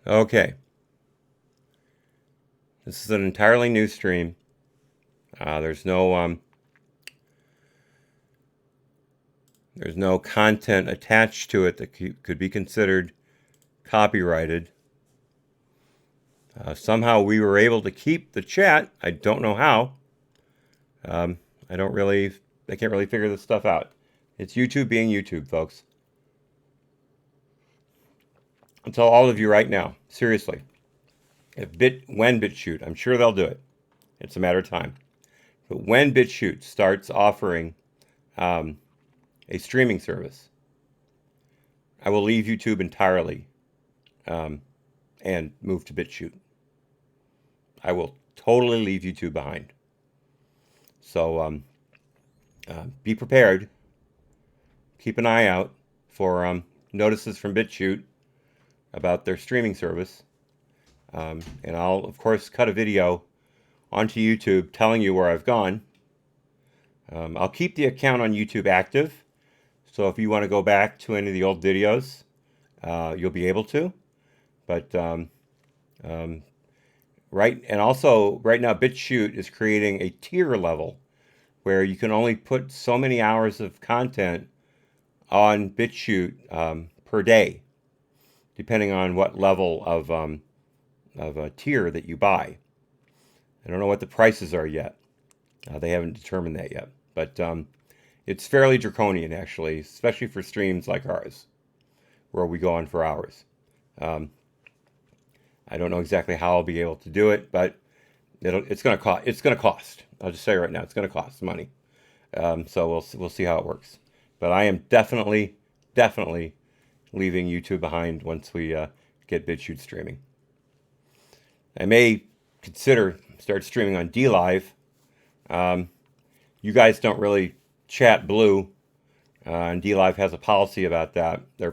Okay, this is an entirely new stream. There's no content attached to it that could be considered copyrighted. Somehow we were able to keep the chat. I don't know how. Um, I don't really, I can't really figure this stuff out. It's YouTube being YouTube, folks. I'll tell all of you right now, seriously, when BitChute, I'm sure they'll do it. It's a matter of time. But when BitChute starts offering um, a streaming service, I will leave YouTube entirely and move to BitChute. I will totally leave YouTube behind. So be prepared. Keep an eye out for notices from BitChute about their streaming service. And I'll, of course, cut a video onto YouTube telling you where I've gone. I'll keep the account on YouTube active. So if you want to go back to any of the old videos, you'll be able to. But right now, BitChute is creating a tier level where you can only put so many hours of content on BitChute per day, depending on what level of a tier that you buy. I don't know what the prices are yet. They haven't determined that yet, but it's fairly draconian, actually, especially for streams like ours, where we go on for hours. I don't know exactly how I'll be able to do it, but it's going to cost. It's going to cost. I'll just say right now, it's going to cost money. So we'll see how it works. But I am definitely leaving YouTube behind once we get BitChute streaming. I may consider start streaming on DLive. You guys don't really chat blue, and DLive has a policy about that. I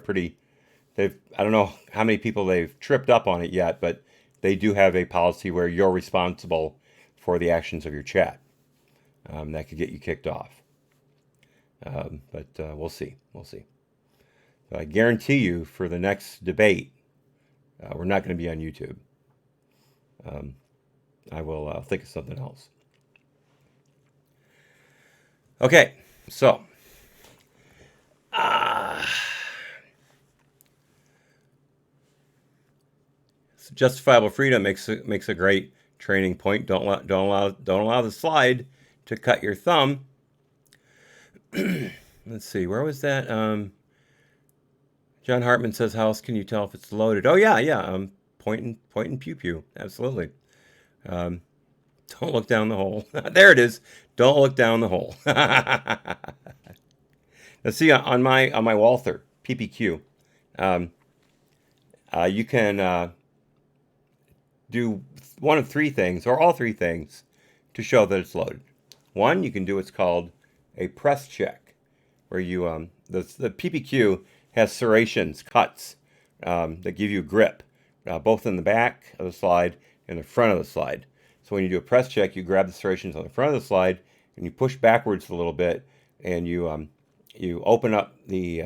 don't know how many people they've tripped up on it yet, but they do have a policy where you're responsible for the actions of your chat. That could get you kicked off. But we'll see. We'll see. But I guarantee you, for the next debate, we're not going to be on YouTube. I will think of something else. Okay, so justifiable freedom makes a great training point. Don't allow the slide to cut your thumb. Let's see, where was that? John Hartman says, "How else can you tell if it's loaded?" Oh yeah. Point and pew pew. Absolutely. Don't look down the hole. There it is. Don't look down the hole. Let's see on my Walther PPQ. You can do one of three things, or all three things, to show that it's loaded. One, you can do what's called a press check, where you the PPQ has serrations, cuts that give you grip, both in the back of the slide and the front of the slide. So when you do a press check, you grab the serrations on the front of the slide and you push backwards a little bit, and you open up the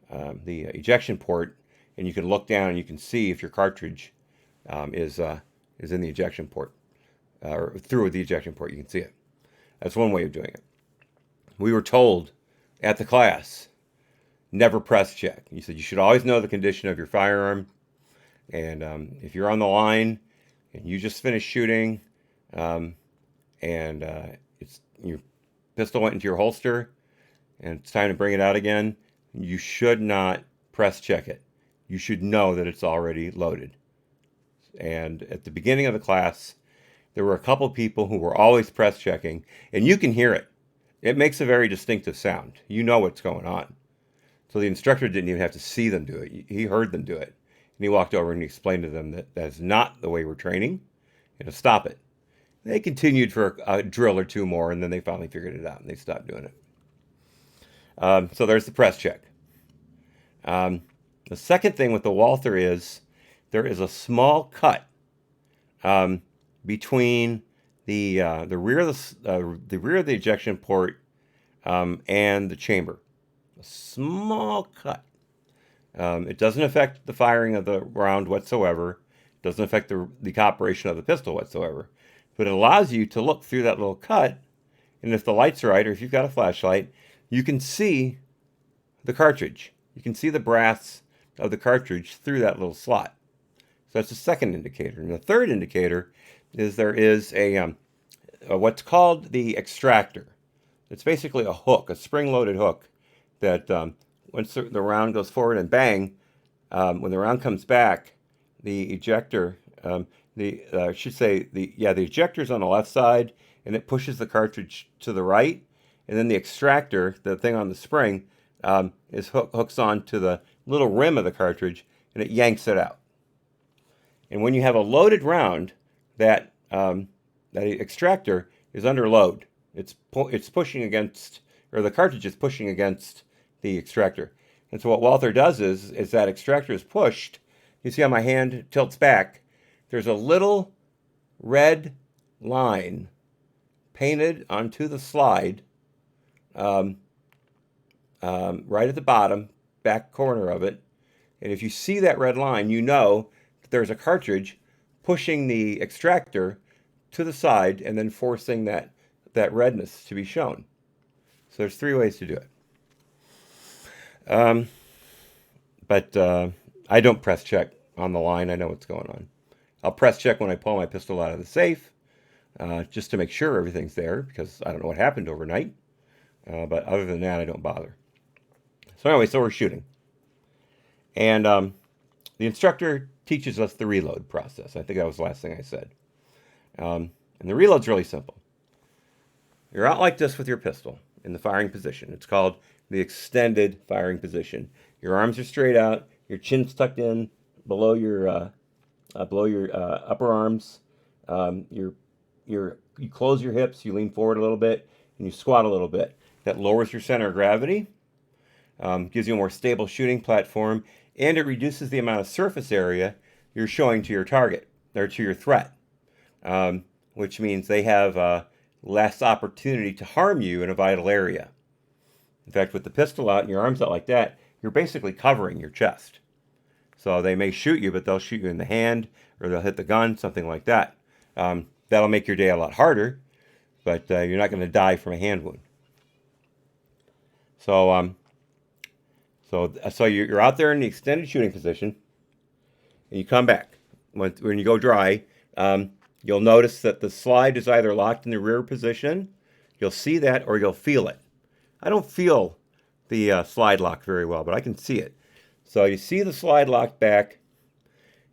ejection port, and you can look down and you can see if your cartridge is in the ejection port, or through the ejection port. You can see it. That's one way of doing it. We were told at the class, never press check. You said you should always know the condition of your firearm, and if you're on the line and you just finished shooting, and it's your pistol went into your holster, and it's time to bring it out again, you should not press check it. You should know that it's already loaded. And at the beginning of the class, there were a couple people who were always press checking, and you can hear it. It makes a very distinctive sound. You know what's going on. So the instructor didn't even have to see them do it. He heard them do it. And he walked over and he explained to them that that's not the way we're training, and to stop it. They continued for a drill or two more, and then they finally figured it out, and they stopped doing it. So there's the press check. The second thing with the Walther is there is a small cut between the rear of the rear of the ejection port and the chamber. A small cut. It doesn't affect the firing of the round whatsoever. It doesn't affect the operation of the pistol whatsoever. But it allows you to look through that little cut, and if the light's right, or if you've got a flashlight, you can see the cartridge. You can see the brass of the cartridge through that little slot. So that's the second indicator. And the third indicator is there is a what's called the extractor. It's basically a hook, a spring-loaded hook that once the round goes forward and bang, when the round comes back, the ejector, the ejector's on the left side, and it pushes the cartridge to the right, and then the extractor, the thing on the spring, hooks on to the little rim of the cartridge, and it yanks it out. And when you have a loaded round, that extractor is under load. It's pushing against, or the cartridge is pushing against the extractor. And so what Walther does is that extractor is pushed. You see how my hand tilts back? There's a little red line painted onto the slide right at the bottom, back corner of it. And if you see that red line, you know that there's a cartridge pushing the extractor to the side and then forcing that redness to be shown. So there's 3 ways to do it. But I don't press check on the line. I know what's going on. I'll press check when I pull my pistol out of the safe, just to make sure everything's there, because I don't know what happened overnight. But other than that, I don't bother. So anyway, so we're shooting. And the instructor teaches us the reload process. I think that was the last thing I said. And the reload's really simple. You're out like this with your pistol in the firing position. It's called the extended firing position. Your arms are straight out. Your chin's tucked in below your upper arms. You close your hips. You lean forward a little bit, and you squat a little bit. That lowers your center of gravity, gives you a more stable shooting platform, and it reduces the amount of surface area you're showing to your target, or to your threat, which means they have less opportunity to harm you in a vital area. In fact, with the pistol out and your arms out like that, you're basically covering your chest. So they may shoot you, but they'll shoot you in the hand, or they'll hit the gun, something like that. That'll make your day a lot harder, but you're not going to die from a hand wound. So you're out there in the extended shooting position, and you come back. When you go dry, you'll notice that the slide is either locked in the rear position. You'll see that, or you'll feel it. I don't feel the slide lock very well, but I can see it. So you see the slide locked back.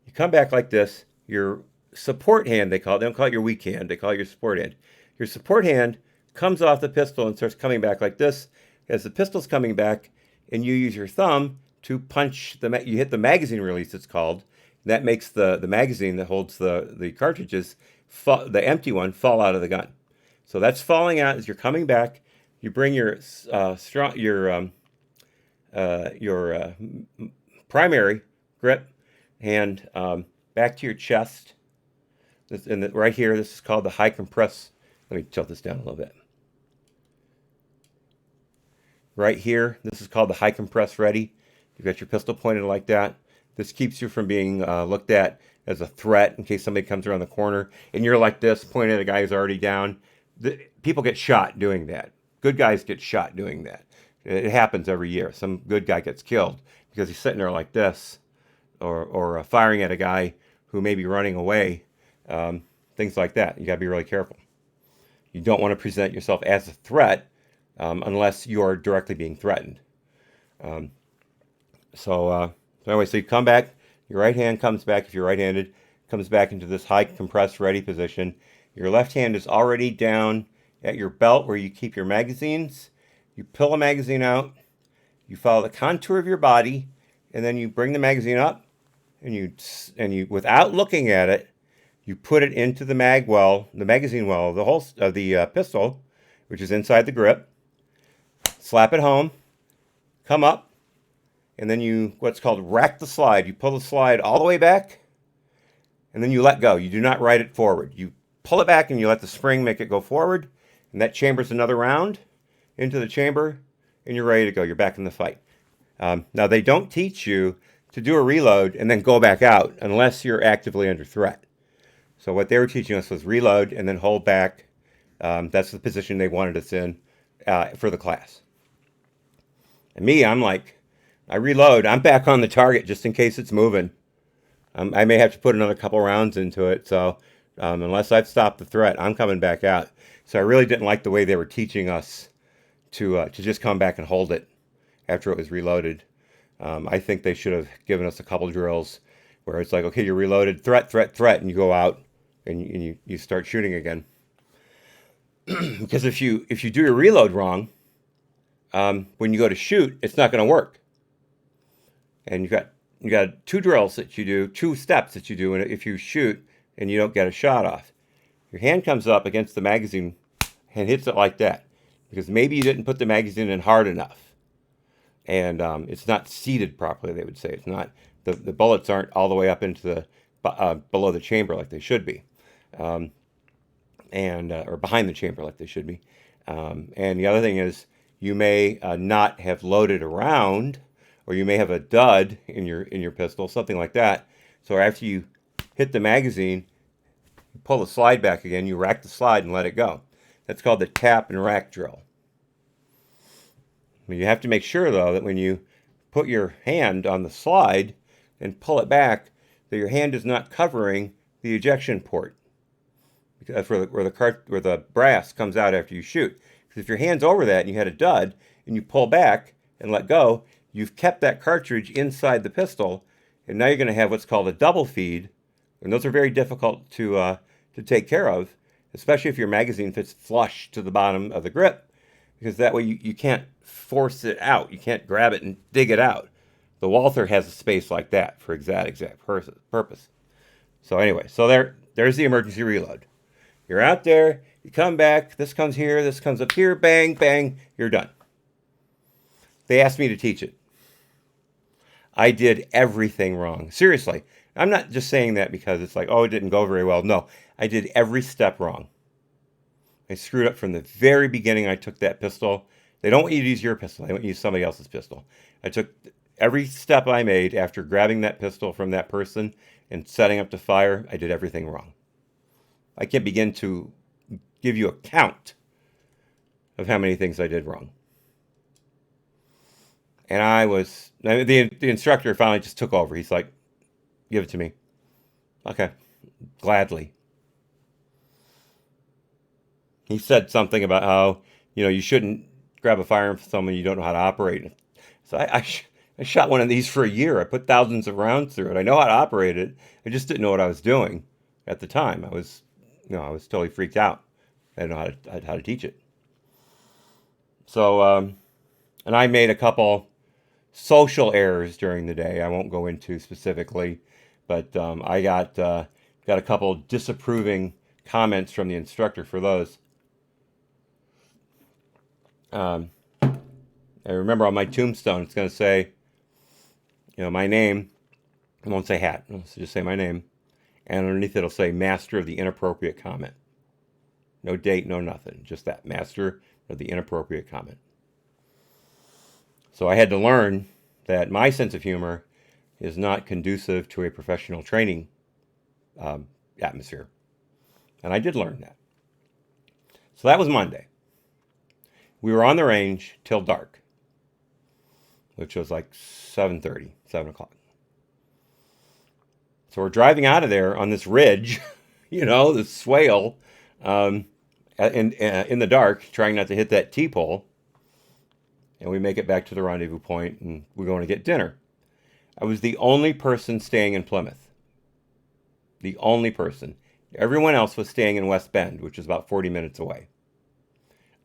You come back like this. Your support hand, they don't call it your weak hand. They call it your support hand. Your support hand comes off the pistol and starts coming back like this. As the pistol's coming back, and you use your thumb to punch you hit the magazine release, it's called. That makes the magazine that holds the cartridges, the empty one, fall out of the gun. So that's falling out as you're coming back. You bring your primary grip hand back to your chest. Right here, this is called the high compress. Let me tilt this down a little bit. Right here, this is called the high compress ready. You've got your pistol pointed like that. This keeps you from being looked at as a threat in case somebody comes around the corner and you're like this, pointing at a guy who's already down. People get shot doing that. Good guys get shot doing that. It happens every year. Some good guy gets killed because he's sitting there like this, or firing at a guy who may be running away. Things like that. You got to be really careful. You don't want to present yourself as a threat unless you're directly being threatened. So you come back. Your right hand comes back, if you're right-handed, comes back into this high compressed ready position. Your left hand is already down at your belt where you keep your magazines. You pull a magazine out, you follow the contour of your body, and then you bring the magazine up, and you without looking at it, you put it into the magazine well of the pistol, which is inside the grip. Slap it home, come up, and then you what's called rack the slide. You pull the slide all the way back, and then you let go. You do not ride it forward. You pull it back and you let the spring make it go forward, and that chambers another round into the chamber, and you're ready to go. You're back in the fight. Now, they don't teach you to do a reload and then go back out unless you're actively under threat. So what they were teaching us was reload and then hold back. That's the position they wanted us in for the class. And me, I'm like, I reload. I'm back on the target just in case it's moving. I may have to put another couple rounds into it. So unless I've stopped the threat, I'm coming back out. So I really didn't like the way they were teaching us to just come back and hold it after it was reloaded. I think they should have given us a couple drills where it's like, okay, you're reloaded, threat, threat, threat, and you go out and you start shooting again. Because if you do your reload wrong, when you go to shoot, it's not going to work. And you got two drills that you do, two steps that you do, and if you shoot and you don't get a shot off, your hand comes up against the magazine and hits it like that, because maybe you didn't put the magazine in hard enough, and it's not seated properly. They would say it's not the bullets aren't all the way up into the below the chamber like they should be, or behind the chamber like they should be. And the other thing is you may not have loaded a round, or you may have a dud in your pistol, something like that. So after you hit the magazine, you pull the slide back again, you rack the slide and let it go. That's called the tap and rack drill. You have to make sure, though, that when you put your hand on the slide and pull it back, that your hand is not covering the ejection port. That's where the brass comes out after you shoot. Because if your hand's over that and you had a dud and you pull back and let go, you've kept that cartridge inside the pistol, and now you're going to have what's called a double feed, and those are very difficult to take care of, especially if your magazine fits flush to the bottom of the grip, because that way you can't force it out. You can't grab it and dig it out. The Walther has a space like that for exact purpose. So anyway, there's the emergency reload. You're out there, you come back, this comes here, this comes up here, bang, bang, you're done. They asked me to teach it. I did everything wrong. Seriously. I'm not just saying that because it's like, oh, it didn't go very well. No, I did every step wrong. I screwed up from the very beginning. I took that pistol. They don't want you to use your pistol. They want you to use somebody else's pistol. I took every step I made after grabbing that pistol from that person and setting up to fire. I did everything wrong. I can't begin to give you a count of how many things I did wrong. And the instructor finally just took over. He's like, give it to me. Okay, gladly. He said something about how, you shouldn't grab a firearm from someone you don't know how to operate. So I shot one of these for a year. I put thousands of rounds through it. I know how to operate it. I just didn't know what I was doing at the time. I was totally freaked out. I didn't know how to teach it. So, and I made a couple social errors during the day. I won't go into specifically, but I got a couple disapproving comments from the instructor for those. I remember on my tombstone, it's going to say, my name. I won't say hat. It'll just say my name. And underneath it'll say master of the inappropriate comment. No date, no nothing. Just that, master of the inappropriate comment. So I had to learn that my sense of humor is not conducive to a professional training atmosphere. And I did learn that. So that was Monday. We were on the range till dark, which was like 7:30, 7 o'clock. So we're driving out of there on this ridge, this swale, in the dark, trying not to hit that T-pole. And we make it back to the rendezvous point, and we're going to get dinner. I was the only person staying in Plymouth. The only person. Everyone else was staying in West Bend, which is about 40 minutes away.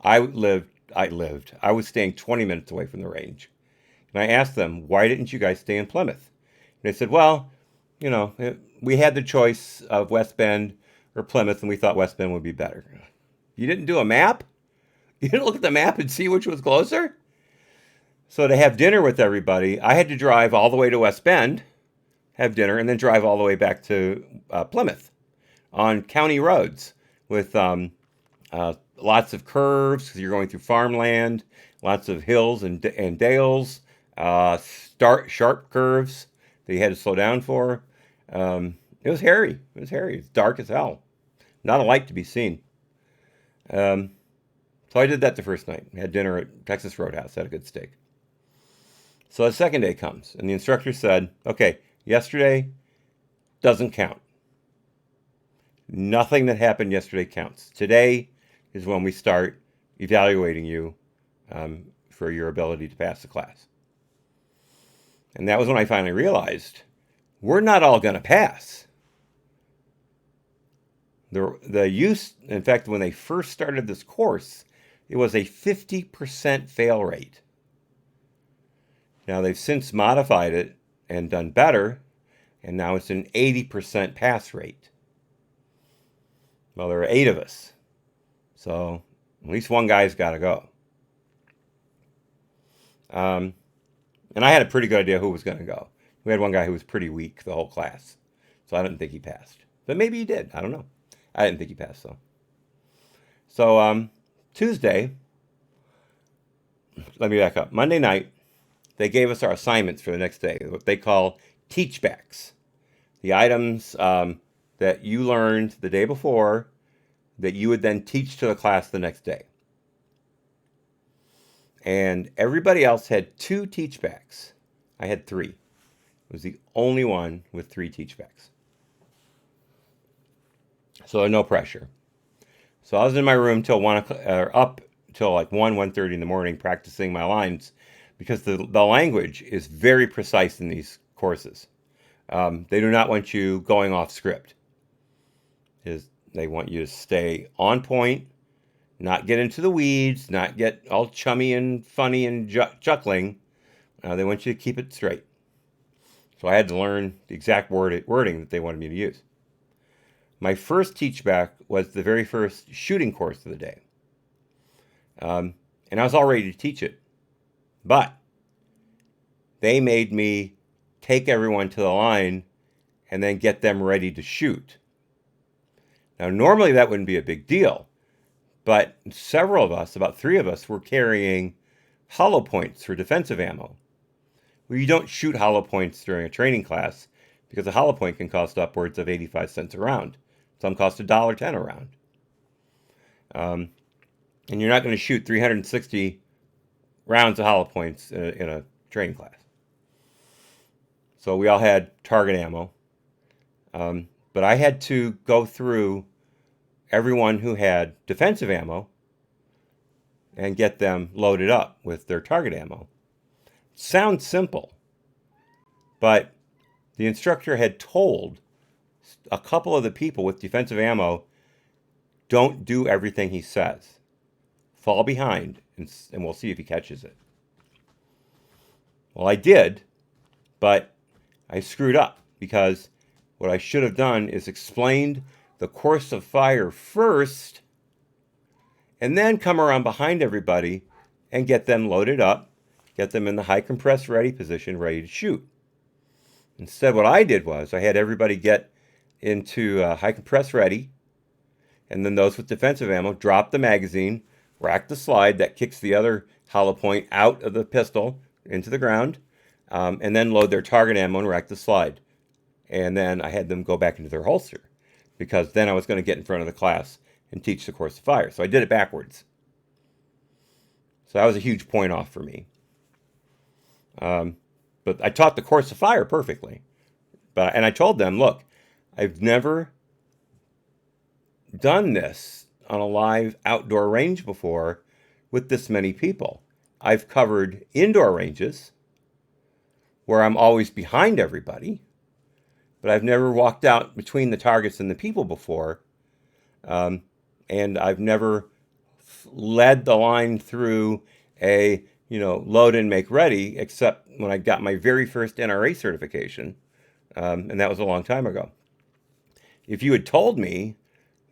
I was staying 20 minutes away from the range. And I asked them, why didn't you guys stay in Plymouth? And they said, well, we had the choice of West Bend or Plymouth, and we thought West Bend would be better. You didn't do a map? You didn't look at the map and see which was closer? So to have dinner with everybody, I had to drive all the way to West Bend, have dinner, and then drive all the way back to Plymouth on county roads with lots of curves because you're going through farmland, lots of hills and dales, sharp curves that you had to slow down for. It was hairy. It was hairy. It's dark as hell. Not a light to be seen. So I did that the first night. Had dinner at Texas Roadhouse. Had a good steak. So the second day comes, and the instructor said, okay, yesterday doesn't count. Nothing that happened yesterday counts. Today is when we start evaluating you for your ability to pass the class. And that was when I finally realized we're not all going to pass. The use, in fact, when they first started this course, it was a 50% fail rate. Now they've since modified it and done better, and now it's an 80% pass rate. Well, there are 8 of us, so at least one guy's got to go. And I had a pretty good idea who was going to go. We had one guy who was pretty weak the whole class, so I didn't think he passed. But maybe he did. I don't know. I didn't think he passed, though. So Tuesday, let me back up. Monday night, they gave us our assignments for the next day, what they call teachbacks. The items that you learned the day before that you would then teach to the class the next day. And everybody else had 2 teachbacks. I had 3. I was the only one with 3 teachbacks. So no pressure. So I was in my room till 1 o'clock, up till like 1:30 in the morning practicing my lines, because the language is very precise in these courses. They do not want you going off script. They want you to stay on point, not get into the weeds, not get all chummy and funny and chuckling. They want you to keep it straight. So I had to learn the exact wording that they wanted me to use. My first teachback was the very first shooting course of the day. And I was all ready to teach it. But they made me take everyone to the line and then get them ready to shoot. Now, normally that wouldn't be a big deal, but several of us, about 3 of us, were carrying hollow points for defensive ammo. Well, you don't shoot hollow points during a training class because a hollow point can cost upwards of 85 cents a round. Some cost $1.10 a round. And you're not going to shoot 360 rounds of hollow points in a training class. So we all had target ammo. But I had to go through everyone who had defensive ammo and get them loaded up with their target ammo. Sounds simple, but the instructor had told a couple of the people with defensive ammo, don't do everything he says. Fall behind, and we'll see if he catches it. Well, I did, but I screwed up because what I should have done is explained the course of fire first and then come around behind everybody and get them loaded up, get them in the high compress ready position, ready to shoot. Instead, what I did was I had everybody get into high compress ready, and then those with defensive ammo drop the magazine, rack the slide that kicks the other hollow point out of the pistol into the ground, and then load their target ammo and rack the slide. And then I had them go back into their holster, because then I was going to get in front of the class and teach the course of fire. So I did it backwards. So that was a huge point off for me. But I taught the course of fire perfectly. And I told them, look, I've never done this on a live outdoor range before with this many people. I've covered indoor ranges where I'm always behind everybody, but I've never walked out between the targets and the people before. And I've never led the line through a, load and make ready, except when I got my very first NRA certification. And that was a long time ago. If you had told me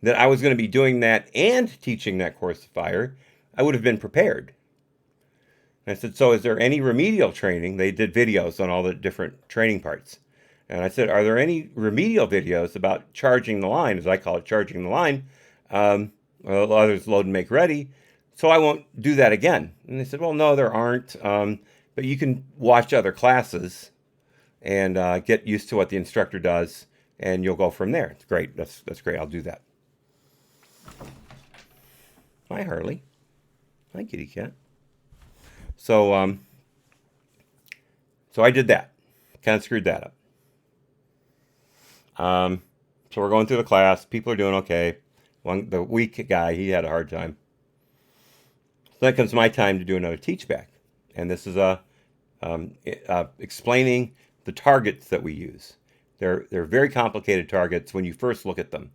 that I was going to be doing that and teaching that course of fire, I would have been prepared. And I said, so is there any remedial training? They did videos on all the different training parts. And I said, are there any remedial videos about charging the line, as I call it, charging the line? Others load and make ready, so I won't do that again. And they said, well, no, there aren't. but you can watch other classes and get used to what the instructor does, and you'll go from there. It's great. That's great. I'll do that. Hi, Harley. Hi, kitty cat. So so I did that. Kind of screwed that up. So we're going through the class. People are doing okay. The weak guy, he had a hard time. So then comes my time to do another teach back, and this is explaining the targets that we use. They're very complicated targets when you first look at them.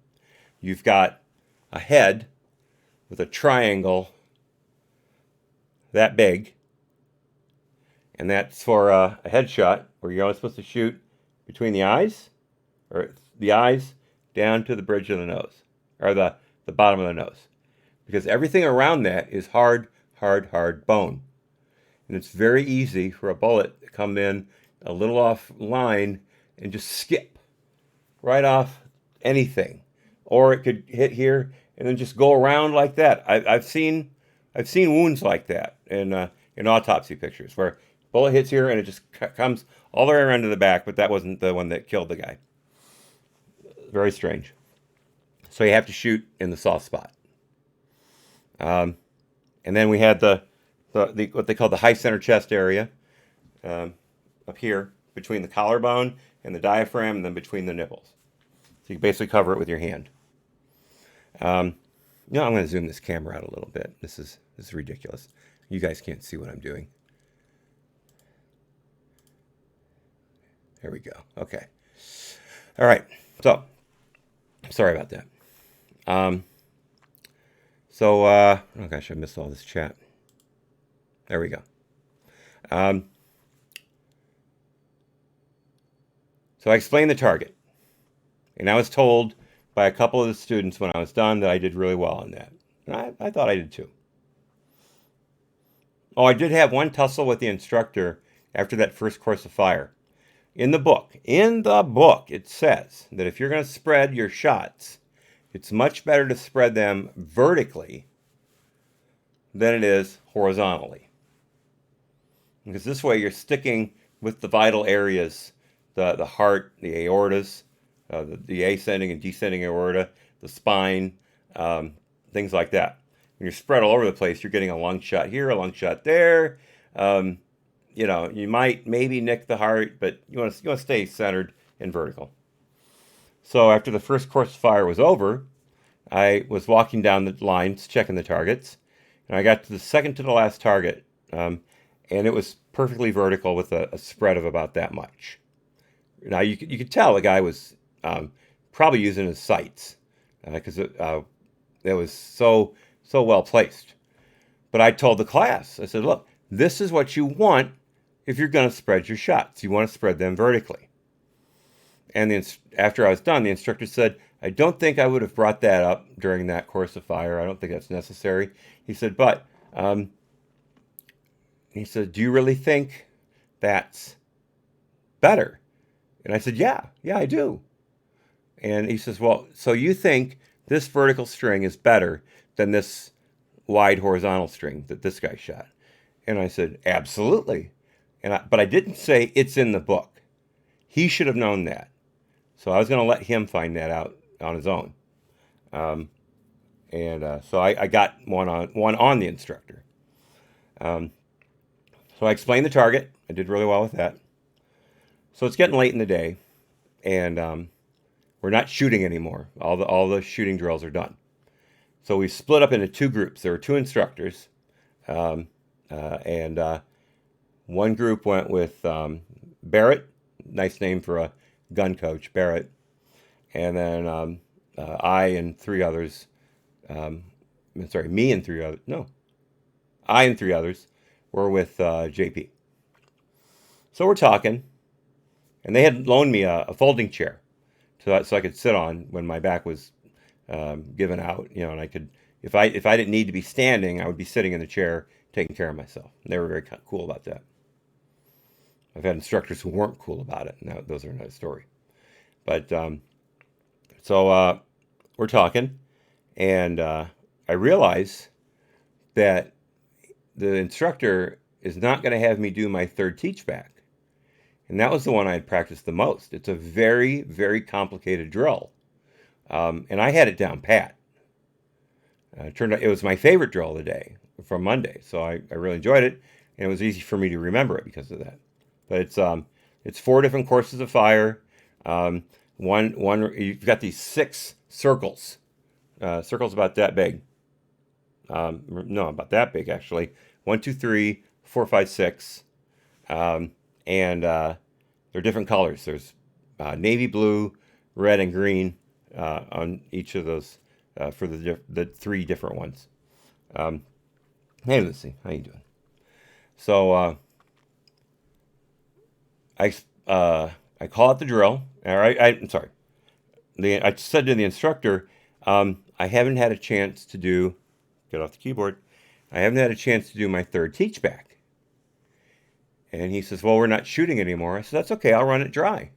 You've got a head with a triangle that big, and that's for a headshot where you're only supposed to shoot between the eyes, or the eyes down to the bridge of the nose, or the bottom of the nose, because everything around that is hard bone, and it's very easy for a bullet to come in a little off line and just skip right off anything, or it could hit here and then just go around like that. I've seen wounds like that in autopsy pictures where bullet hits here and it just comes all the way around to the back, but that wasn't the one that killed the guy. Very strange. So you have to shoot in the soft spot. And then we had the what they call the high center chest area up here between the collarbone and the diaphragm, and then between the nipples. So you can basically cover it with your hand. I'm going to zoom this camera out a little bit. This is ridiculous. You guys can't see what I'm doing. There we go. Okay. All right. So, sorry about that. Oh gosh, I missed all this chat. There we go. So I explained the target, and I was told by a couple of the students when I was done that I did really well on that. And I thought I did too. Oh, I did have one tussle with the instructor after that first course of fire. In the book, it says that if you're going to spread your shots, it's much better to spread them vertically than it is horizontally. Because this way you're sticking with the vital areas, the heart, the aortas, the ascending and descending aorta, the spine, things like that. When you're spread all over the place, you're getting a lung shot here, a lung shot there. You might maybe nick the heart, but you want to stay centered and vertical. So after the first course of fire was over, I was walking down the lines, checking the targets, and I got to the second to the last target, and it was perfectly vertical with a spread of about that much. Now you could tell the guy was probably using his sights because it was so well placed. But I told the class, I said, look, this is what you want if you're going to spread your shots. You want to spread them vertically. And after I was done, the instructor said, I don't think I would have brought that up during that course of fire. I don't think that's necessary. He said, but, he said, do you really think that's better? And I said, yeah, I do. And he says, well, so you think this vertical string is better than this wide horizontal string that this guy shot? And I said, absolutely. But I didn't say it's in the book. He should have known that. So I was going to let him find that out on his own. So I got one on the instructor. So I explained the target. I did really well with that. So it's getting late in the day, and we're not shooting anymore. All the shooting drills are done. So we split up into two groups. There were two instructors, and one group went with Barrett, nice name for a gun coach, Barrett, and then I and three others. I and three others were with JP. So we're talking, and they had loaned me a folding chair so I could sit on when my back was given out, and I could, if I didn't need to be standing, I would be sitting in the chair taking care of myself. And they were very cool about that. I've had instructors who weren't cool about it. Now those are another story. But so we're talking, and I realize that the instructor is not going to have me do my third teach back. And that was the one I had practiced the most. It's a very, very complicated drill. And I had it down pat. It turned out it was my favorite drill of the day from Monday. So I really enjoyed it. And it was easy for me to remember it because of that. But it's 4 different courses of fire. One you've got these 6 circles. Circles about that big. No, about that big actually. 1, 2, 3, 4, 5, 6. And they're different colors. There's navy blue, red, and green on each of those for the 3 different ones. Hey, Lucy, how you doing? So I call out the drill. All right, I'm sorry. I said to the instructor, I haven't had a chance to do. Get off the keyboard. I haven't had a chance to do my third teach back. And he says, well, we're not shooting anymore. I said, that's okay. I'll run it dry.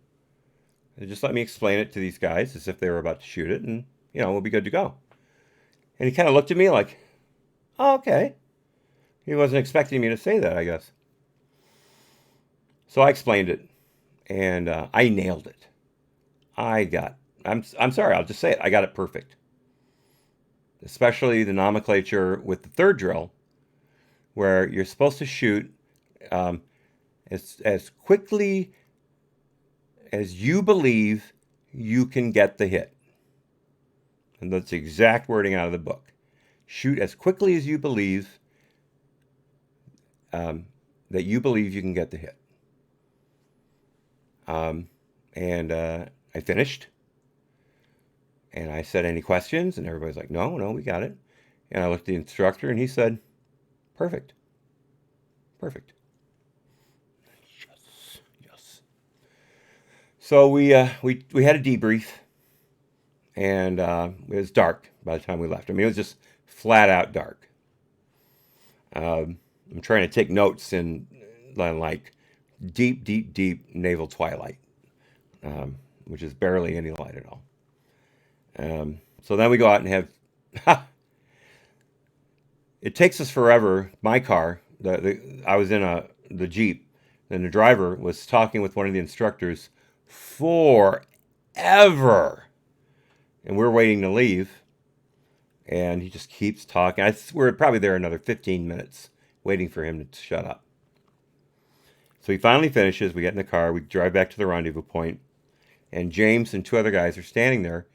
And just let me explain it to these guys as if they were about to shoot it, and, we'll be good to go. And he kind of looked at me like, oh, okay. He wasn't expecting me to say that, I guess. So I explained it, and I nailed it. I'm sorry, I'll just say it. I got it perfect. Especially the nomenclature with the third drill, where you're supposed to shoot as quickly as you believe you can get the hit. And that's the exact wording out of the book. Shoot as quickly as you believe that you believe you can get the hit. And I finished. And I said, any questions? And everybody's like, no, we got it. And I looked at the instructor, and he said, perfect. Perfect. Yes. So we had a debrief, and it was dark by the time we left. I mean, it was just flat out dark. I'm trying to take notes in like deep, deep, deep naval twilight, which is barely any light at all. So then we go out and have. It takes us forever. My car, I was in the Jeep, and the driver was talking with one of the instructors forever, and we're waiting to leave, and he just keeps talking. We're probably there another 15 minutes waiting for him to shut up. So he finally finishes. We get in the car. We drive back to the rendezvous point, and James and 2 other guys are standing there.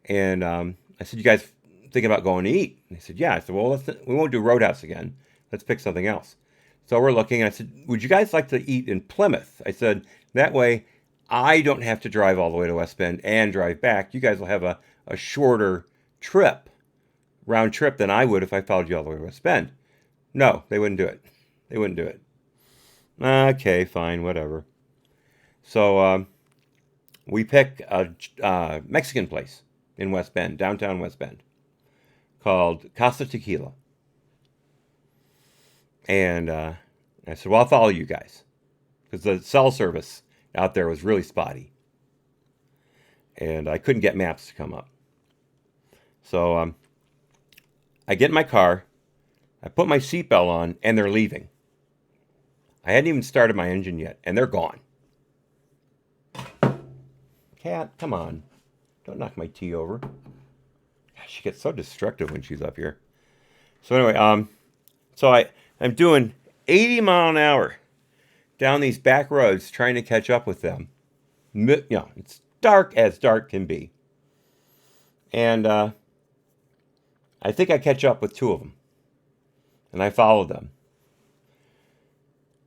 And I said, you guys thinking about going to eat? And they said, yeah. I said, well, we won't do Roadhouse again. Let's pick something else. So we're looking. I said, would you guys like to eat in Plymouth? I said, that way I don't have to drive all the way to West Bend and drive back. You guys will have a shorter round trip than I would if I followed you all the way to West Bend. No, they wouldn't do it. They wouldn't do it. Okay, fine, whatever. So we pick a Mexican place in West Bend, downtown West Bend, called Casa Tequila. And I said, well, I'll follow you guys, because the cell service out there was really spotty. And I couldn't get maps to come up. So I get in my car, I put my seatbelt on, and they're leaving. I hadn't even started my engine yet, and they're gone. Cat, come on. Don't knock my tea over. She gets so destructive when she's up here. So anyway, I'm doing 80 mile an hour down these back roads trying to catch up with them. It's dark as dark can be. And I think I catch up with 2 of them. And I follow them.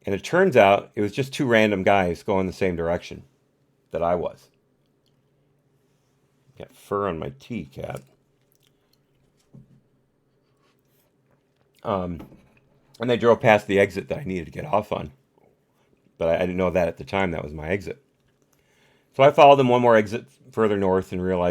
And it turns out it was just 2 random guys going the same direction that I was. Got fur on my tea, Cat. And they drove past the exit that I needed to get off on. But I didn't know that at the time that was my exit. So I followed them one more exit further north and realized